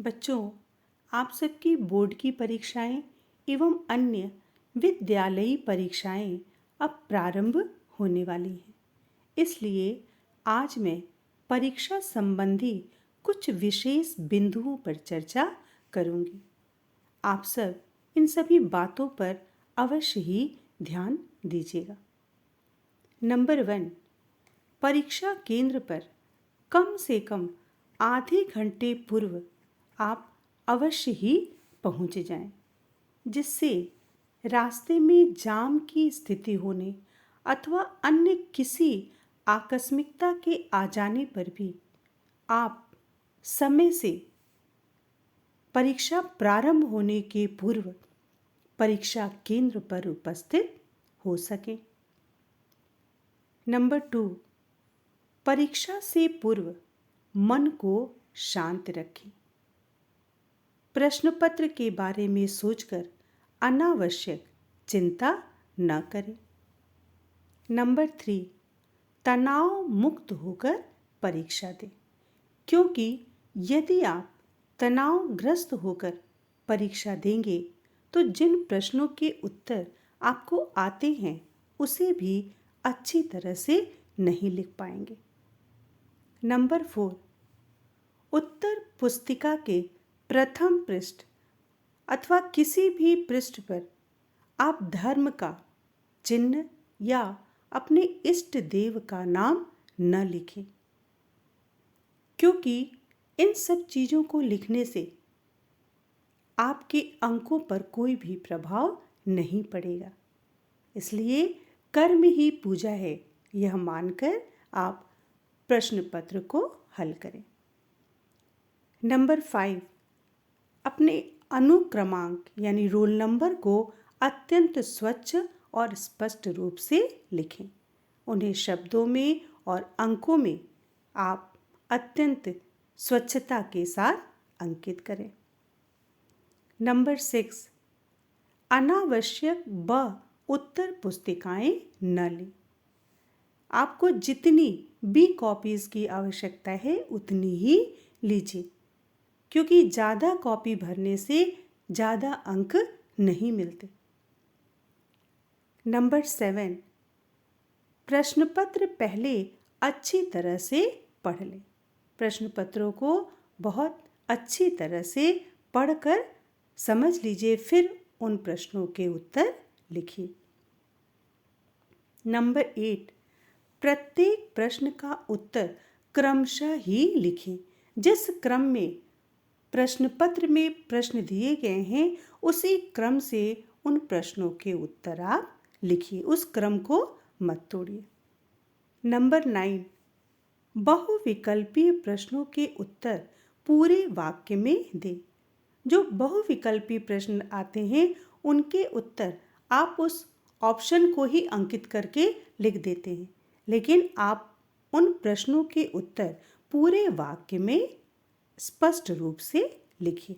बच्चों, आप सबकी बोर्ड की परीक्षाएं एवं अन्य विद्यालयी परीक्षाएं अब प्रारंभ होने वाली हैं। इसलिए आज मैं परीक्षा संबंधी कुछ विशेष बिंदुओं पर चर्चा करूंगी। आप सब इन सभी बातों पर अवश्य ही ध्यान दीजिएगा। नंबर 1, परीक्षा केंद्र पर कम से कम आधे घंटे पूर्व आप अवश्य ही पहुंच जाएं, जिससे रास्ते में जाम की स्थिति होने अथवा अन्य किसी आकस्मिकता के आ जाने पर भी आप समय से परीक्षा प्रारंभ होने के पूर्व परीक्षा केंद्र पर उपस्थित हो सके। नंबर 2, परीक्षा से पूर्व मन को शांत रखें। प्रश्न पत्र के बारे में सोचकर अनावश्यक चिंता न करें। नंबर 3, तनाव मुक्त होकर परीक्षा दें, क्योंकि यदि आप तनावग्रस्त होकर परीक्षा देंगे तो जिन प्रश्नों के उत्तर आपको आते हैं उसे भी अच्छी तरह से नहीं लिख पाएंगे। नंबर 4, उत्तर पुस्तिका के प्रथम पृष्ठ अथवा किसी भी पृष्ठ पर आप धर्म का चिन्ह या अपने इष्ट देव का नाम न लिखें, क्योंकि इन सब चीज़ों को लिखने से आपके अंकों पर कोई भी प्रभाव नहीं पड़ेगा। इसलिए कर्म ही पूजा है, यह मानकर आप प्रश्न पत्र को हल करें। नंबर 5, अपने अनुक्रमांक यानी रोल नंबर को अत्यंत स्वच्छ और स्पष्ट रूप से लिखें। उन्हें शब्दों में और अंकों में आप अत्यंत स्वच्छता के साथ अंकित करें। नंबर 6, अनावश्यक उत्तर पुस्तिकाएं न लें। आपको जितनी बी कॉपीज़ की आवश्यकता है उतनी ही लीजिए, क्योंकि ज़्यादा कॉपी भरने से ज़्यादा अंक नहीं मिलते। नंबर 7, प्रश्न पत्र पहले अच्छी तरह से पढ़ लें। प्रश्न पत्रों को बहुत अच्छी तरह से पढ़कर समझ लीजिए, फिर उन प्रश्नों के उत्तर लिखिए। नंबर 8, प्रत्येक प्रश्न का उत्तर क्रमशः ही लिखें। जिस क्रम में प्रश्न पत्र में प्रश्न दिए गए हैं उसी क्रम से उन प्रश्नों के उत्तर आप लिखिए, उस क्रम को मत तोड़िए। नंबर 9, बहुविकल्पीय प्रश्नों के उत्तर पूरे वाक्य में दें। जो बहुविकल्पीय प्रश्न आते हैं उनके उत्तर आप उस ऑप्शन को ही अंकित करके लिख देते हैं, लेकिन आप उन प्रश्नों के उत्तर पूरे वाक्य में स्पष्ट रूप से लिखिए।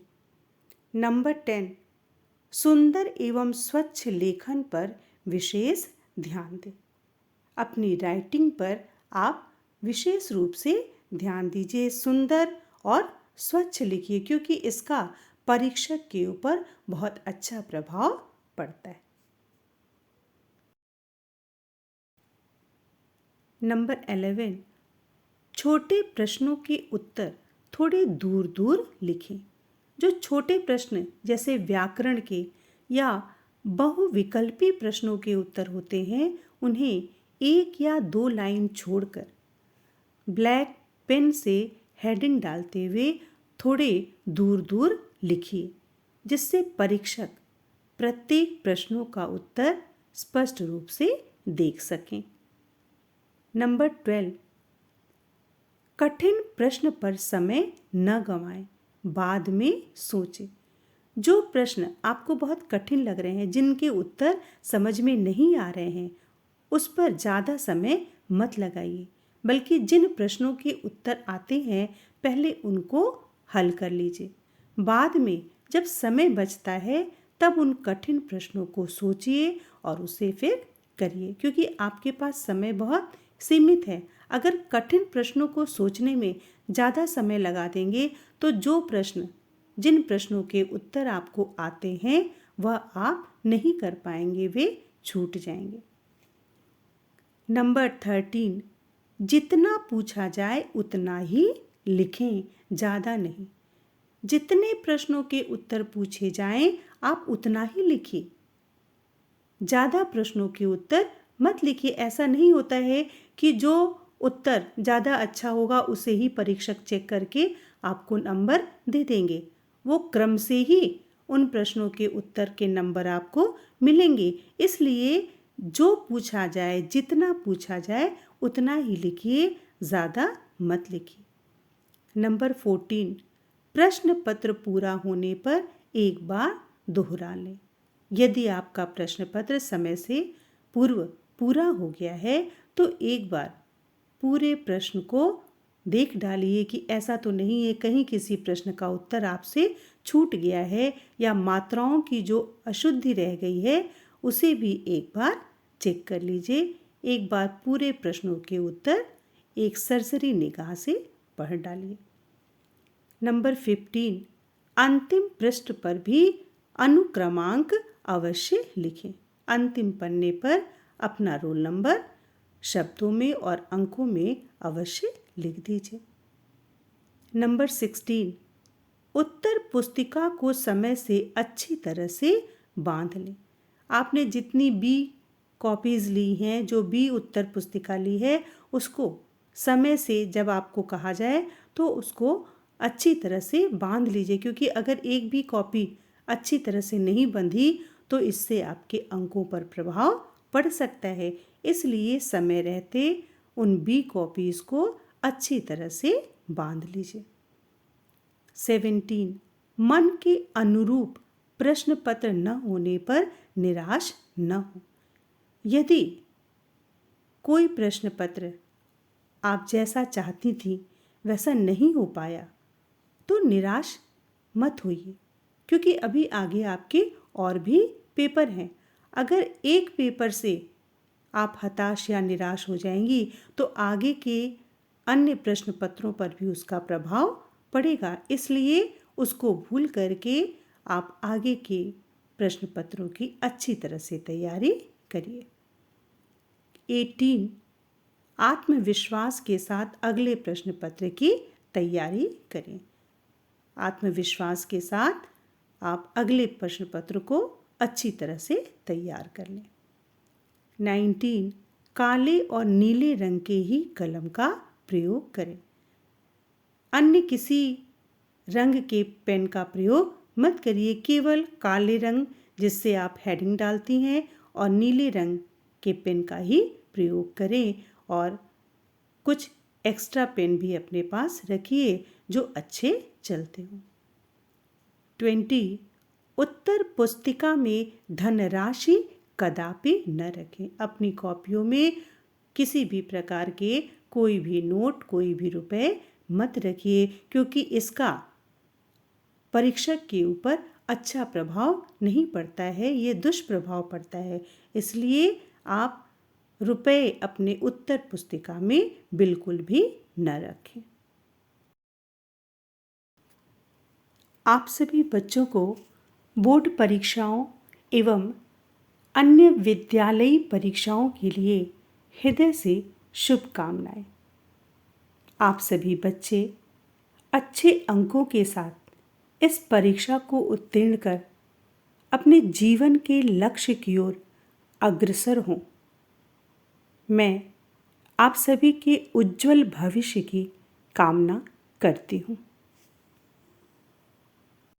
नंबर 10, सुंदर एवं स्वच्छ लेखन पर विशेष ध्यान दें। अपनी राइटिंग पर आप विशेष रूप से ध्यान दीजिए, सुंदर और स्वच्छ लिखिए, क्योंकि इसका परीक्षक के ऊपर बहुत अच्छा प्रभाव पड़ता है। नंबर 11, छोटे प्रश्नों के उत्तर थोड़े दूर दूर लिखें। जो छोटे प्रश्न जैसे व्याकरण के या बहुविकल्पी प्रश्नों के उत्तर होते हैं उन्हें 1 या 2 लाइन छोड़कर ब्लैक पेन से हेडिंग डालते हुए थोड़े दूर दूर लिखिए, जिससे परीक्षक प्रत्येक प्रश्नों का उत्तर स्पष्ट रूप से देख सकें। नंबर 12, कठिन प्रश्न पर समय न गंवाएं, बाद में सोचें। जो प्रश्न आपको बहुत कठिन लग रहे हैं, जिनके उत्तर समझ में नहीं आ रहे हैं, उस पर ज़्यादा समय मत लगाइए, बल्कि जिन प्रश्नों के उत्तर आते हैं पहले उनको हल कर लीजिए। बाद में जब समय बचता है तब उन कठिन प्रश्नों को सोचिए और उसे फिर करिए, क्योंकि आपके पास समय बहुत सीमित है। अगर कठिन प्रश्नों को सोचने में ज़्यादा समय लगा देंगे तो जो प्रश्न जिन प्रश्नों के उत्तर आपको आते हैं वह आप नहीं कर पाएंगे, वे छूट जाएंगे। नंबर 13, जितना पूछा जाए उतना ही लिखें, ज़्यादा नहीं। जितने प्रश्नों के उत्तर पूछे जाएं आप उतना ही लिखिए, ज़्यादा प्रश्नों के उत्तर मत लिखिए। ऐसा नहीं होता है कि जो उत्तर ज़्यादा अच्छा होगा उसे ही परीक्षक चेक करके आपको नंबर दे देंगे। वो क्रम से ही उन प्रश्नों के उत्तर के नंबर आपको मिलेंगे। इसलिए जो पूछा जाए, जितना पूछा जाए उतना ही लिखिए, ज़्यादा मत लिखिए। नंबर 14, प्रश्न पत्र पूरा होने पर एक बार दोहरा लें। यदि आपका प्रश्न पत्र समय से पूर्व पूरा हो गया है तो एक बार पूरे प्रश्न को देख डालिए कि ऐसा तो नहीं है कहीं किसी प्रश्न का उत्तर आपसे छूट गया है या मात्राओं की जो अशुद्धि रह गई है उसे भी एक बार चेक कर लीजिए। एक बार पूरे प्रश्नों के उत्तर एक सरसरी निगाह से पढ़ डालिए। नंबर 15, अंतिम पृष्ठ पर भी अनुक्रमांक अवश्य लिखें। अंतिम पन्ने पर अपना रोल नंबर शब्दों में और अंकों में अवश्य लिख दीजिए। नंबर 16, उत्तर पुस्तिका को समय से अच्छी तरह से बांध लें। आपने जितनी बी कॉपीज़ ली हैं, जो बी उत्तर पुस्तिका ली है, उसको समय से जब आपको कहा जाए तो उसको अच्छी तरह से बांध लीजिए, क्योंकि अगर एक भी कॉपी अच्छी तरह से नहीं बंधी तो इससे आपके अंकों पर प्रभाव पड़ सकता है। इसलिए समय रहते उन बी कॉपीज़ को अच्छी तरह से बांध लीजिए। 17, मन के अनुरूप प्रश्न पत्र न होने पर निराश न हो। यदि कोई प्रश्न पत्र आप जैसा चाहती थी वैसा नहीं हो पाया तो निराश मत होइए, क्योंकि अभी आगे आपके और भी पेपर हैं। अगर एक पेपर से आप हताश या निराश हो जाएंगी तो आगे के अन्य प्रश्न पत्रों पर भी उसका प्रभाव पड़ेगा। इसलिए उसको भूल करके आप आगे के प्रश्न पत्रों की अच्छी तरह से तैयारी करिए। 18, आत्मविश्वास के साथ अगले प्रश्न पत्र की तैयारी करें। आत्मविश्वास के साथ आप अगले प्रश्न पत्र को अच्छी तरह से तैयार कर लें। 19, काले और नीले रंग के ही कलम का प्रयोग करें। अन्य किसी रंग के पेन का प्रयोग मत करिए। केवल काले रंग जिससे आप हेडिंग डालती हैं और नीले रंग के पेन का ही प्रयोग करें, और कुछ एक्स्ट्रा पेन भी अपने पास रखिए जो अच्छे चलते हों। 20, उत्तर पुस्तिका में धनराशि कदापि न रखें। अपनी कॉपियों में किसी भी प्रकार के कोई भी नोट, कोई भी रुपए मत रखिए, क्योंकि इसका परीक्षक के ऊपर अच्छा प्रभाव नहीं पड़ता है, ये दुष्प्रभाव पड़ता है। इसलिए आप रुपए अपने उत्तर पुस्तिका में बिल्कुल भी न रखें। आप सभी बच्चों को बोर्ड परीक्षाओं एवं अन्य विद्यालयी परीक्षाओं के लिए हृदय से शुभकामनाएं। आप सभी बच्चे अच्छे अंकों के साथ इस परीक्षा को उत्तीर्ण कर अपने जीवन के लक्ष्य की ओर अग्रसर हों। मैं आप सभी के उज्जवल भविष्य की कामना करती हूँ।